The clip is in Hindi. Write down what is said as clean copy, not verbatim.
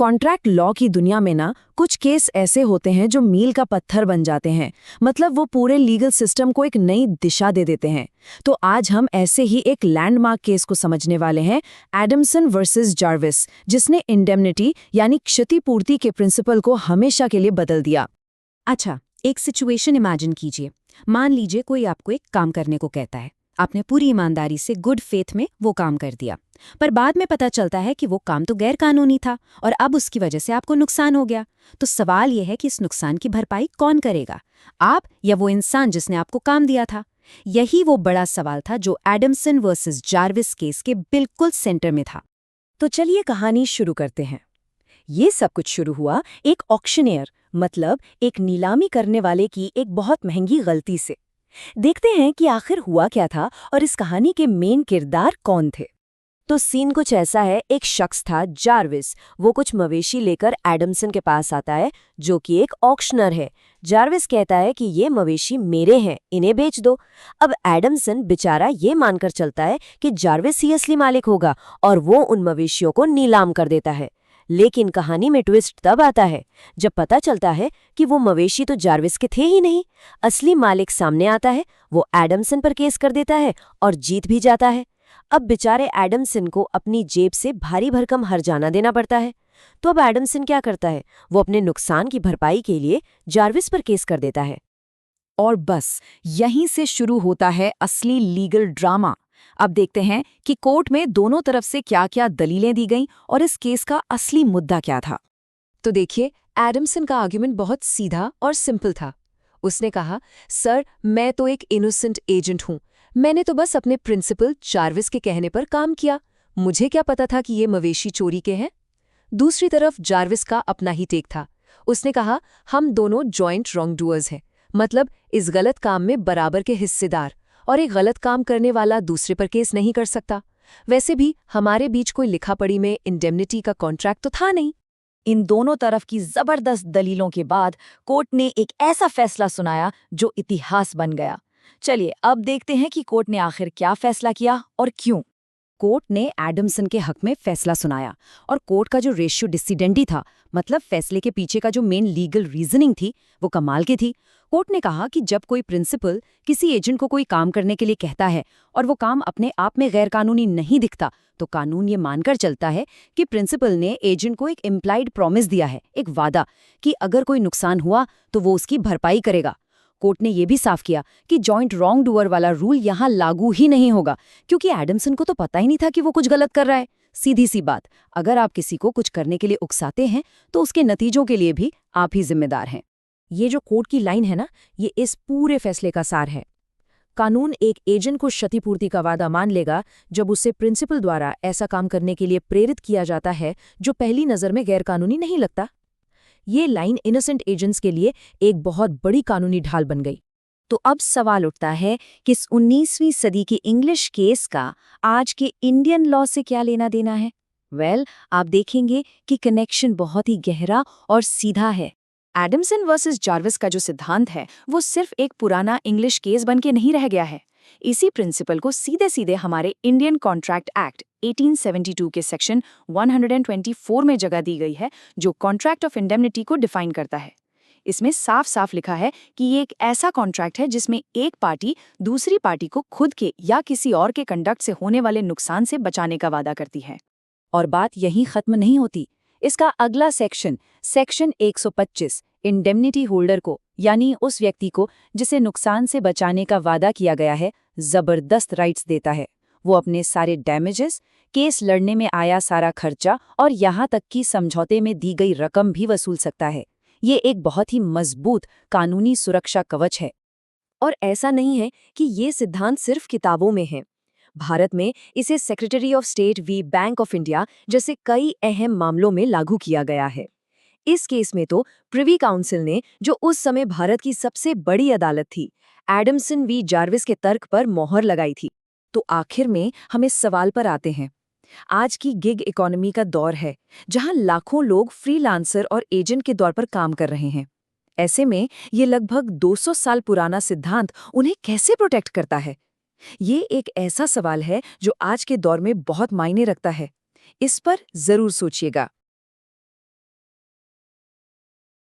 कॉन्ट्रैक्ट लॉ की दुनिया में ना कुछ केस ऐसे होते हैं जो मील का पत्थर बन जाते हैं। मतलब वो पूरे लीगल सिस्टम को एक नई दिशा दे देते हैं। तो आज हम ऐसे ही एक लैंडमार्क केस को समझने वाले हैं, एडमसन वर्सेस जार्विस, जिसने इंडेमनिटी यानी क्षतिपूर्ति के प्रिंसिपल को हमेशा के लिए बदल दिया। अच्छा, एक सिचुएशन इमेजिन कीजिए। मान लीजिए कोई आपको एक काम करने को कहता है। आपने पूरी ईमानदारी से गुड फेथ में वो काम कर दिया, पर बाद में पता चलता है कि वो काम तो गैर कानूनी था और अब उसकी वजह से आपको नुकसान हो गया। तो सवाल यह है कि इस नुकसान की भरपाई कौन करेगा, आप या वो इंसान जिसने आपको काम दिया था? यही वो बड़ा सवाल था जो एडमसन वर्सेस जार्विस केस के बिल्कुल सेंटर में था। तो चलिए कहानी शुरू करते हैं। ये सब कुछ शुरू हुआ एक ऑक्शनियर, मतलब एक नीलामी करने वाले की एक बहुत महंगी गलती से। देखते हैं कि आखिर हुआ क्या था और इस कहानी के मेन किरदार कौन थे। तो सीन कुछ ऐसा है, एक शख्स था जार्विस। वो कुछ मवेशी लेकर एडमसन के पास आता है, जो कि एक ऑक्शनर है। जार्विस कहता है कि ये मवेशी मेरे हैं, इन्हें बेच दो। अब एडमसन बेचारा ये मानकर चलता है कि जार्विस ही असली मालिक होगा और वो उन मवेशियों को नीलाम कर देता है। लेकिन कहानी में ट्विस्ट तब आता है जब पता चलता है कि वो मवेशी तो जार्विस के थे ही नहीं। असली मालिक सामने आता है, वो एडमसन पर केस कर देता है और जीत भी जाता है। अब बेचारे एडमसन को अपनी जेब से भारी भरकम हर्जाना देना पड़ता है। तो अब एडमसन क्या करता है, वो अपने नुकसान की भरपाई के लिए जार्विस पर केस कर देता है। और बस यहीं से शुरू होता है असली लीगल ड्रामा। अब देखते हैं कि कोर्ट में दोनों तरफ से क्या-क्या दलीलें दी गईं और इस केस का असली मुद्दा क्या था। तो देखिए, एडमसन का आर्ग्यूमेंट बहुत सीधा और सिंपल था। उसने कहा, सर, मैं तो एक इनोसेंट एजेंट हूं। मैंने तो बस अपने प्रिंसिपल जार्विस के कहने पर काम किया। मुझे क्या पता था कि ये मवेशी चोरी के हैं। दूसरी तरफ जार्विस का अपना ही टेक था। उसने कहा, हम दोनों जॉइंट रॉन्ग डूअर्स हैं, मतलब इस गलत काम में बराबर के हिस्सेदार, और एक गलत काम करने वाला दूसरे पर केस नहीं कर सकता। वैसे भी हमारे बीच कोई लिखा पढ़ी में इंडेमनिटी का कॉन्ट्रैक्ट तो था नहीं। इन दोनों तरफ की जबरदस्त दलीलों के बाद कोर्ट ने एक ऐसा फैसला सुनाया जो इतिहास बन गया। चलिए अब देखते हैं कि कोर्ट ने आखिर क्या फैसला किया और क्यों। कोर्ट ने एडमसन के हक में फैसला सुनाया और कोर्ट का जो रेशियो डिसिडेंडी था, मतलब फैसले के पीछे का जो मेन लीगल रीजनिंग थी, वो कमाल की थी। कोर्ट ने कहा कि जब कोई प्रिंसिपल किसी एजेंट को कोई काम करने के लिए कहता है और वो काम अपने आप में गैरकानूनी नहीं दिखता, तो कानून ये मानकर चलता है कि प्रिंसिपल ने एजेंट को एक इम्प्लाइड प्रॉमिस दिया है, एक वादा, कि अगर कोई नुकसान हुआ तो वो उसकी भरपाई करेगा। कोर्ट ने यह भी साफ किया कि जॉइंट रॉन्ग डूअर वाला रूल यहां लागू ही नहीं होगा, क्योंकि एडमसन को तो पता ही नहीं था कि वो कुछ गलत कर रहा है। सीधी सी बात, अगर आप किसी को कुछ करने के लिए उकसाते हैं तो उसके नतीजों के लिए भी आप ही जिम्मेदार हैं। ये जो कोर्ट की लाइन है ना, ये इस पूरे फैसले का सार है। कानून एक एजेंट को क्षतिपूर्ति का वादा मान लेगा जब उसे प्रिंसिपल द्वारा ऐसा काम करने के लिए प्रेरित किया जाता है जो पहली नजर में गैरकानूनी नहीं लगता। ये लाइन इनोसेंट एजेंट्स के लिए एक बहुत बड़ी कानूनी ढाल बन गई। तो अब सवाल उठता है कि इस 19वीं सदी के इंग्लिश केस का आज के इंडियन लॉ से क्या लेना देना है। आप देखेंगे कि कनेक्शन बहुत ही गहरा और सीधा है। एडमसन वर्सेस जार्विस का जो सिद्धांत है, वो सिर्फ एक पुराना इंग्लिश केस बनके नहीं रह गया है। इसी प्रिंसिपल को सीधे सीधे हमारे इंडियन कॉन्ट्रैक्ट एक्ट 1872 के सेक्शन 124 में जगह दी गई है, जो कॉन्ट्रैक्ट ऑफ इंडेमनिटी को डिफाइन करता है। इसमें साफ साफ लिखा है कि ये एक ऐसा कॉन्ट्रैक्ट है जिसमें एक पार्टी दूसरी पार्टी को खुद के या किसी और के कंडक्ट से होने वाले नुकसान से बचाने का वादा करती है। और बात यहीं खत्म नहीं होती। इसका अगला सेक्शन 125 इंडेमनिटी होल्डर को, यानी उस व्यक्ति को जिसे नुकसान से बचाने का वादा किया गया है, जबरदस्त राइट्स देता है। वो अपने सारे डैमेजेस, केस लड़ने में आया सारा खर्चा और यहाँ तक कि समझौते में दी गई रकम भी वसूल सकता है। ये एक बहुत ही मजबूत कानूनी सुरक्षा कवच है। और ऐसा नहीं है कि ये सिद्धांत सिर्फ किताबों में है। भारत में इसे सेक्रेटरी ऑफ स्टेट वी बैंक ऑफ इंडिया जैसे कई अहम मामलों में लागू किया गया है। इस केस में तो प्रिवी काउंसिल ने, जो उस समय भारत की सबसे बड़ी अदालत थी, एडमसन वी जार्विस के तर्क पर मोहर लगाई थी। तो आखिर में हम इस सवाल पर आते हैं। आज की गिग इकोनॉमी का दौर है, जहां लाखों लोग फ्रीलांसर और एजेंट के तौर पर काम कर रहे हैं। ऐसे में ये लगभग 200 साल पुराना सिद्धांत उन्हें कैसे प्रोटेक्ट करता है? ये एक ऐसा सवाल है जो आज के दौर में बहुत मायने रखता है। इस पर जरूर सोचिएगा।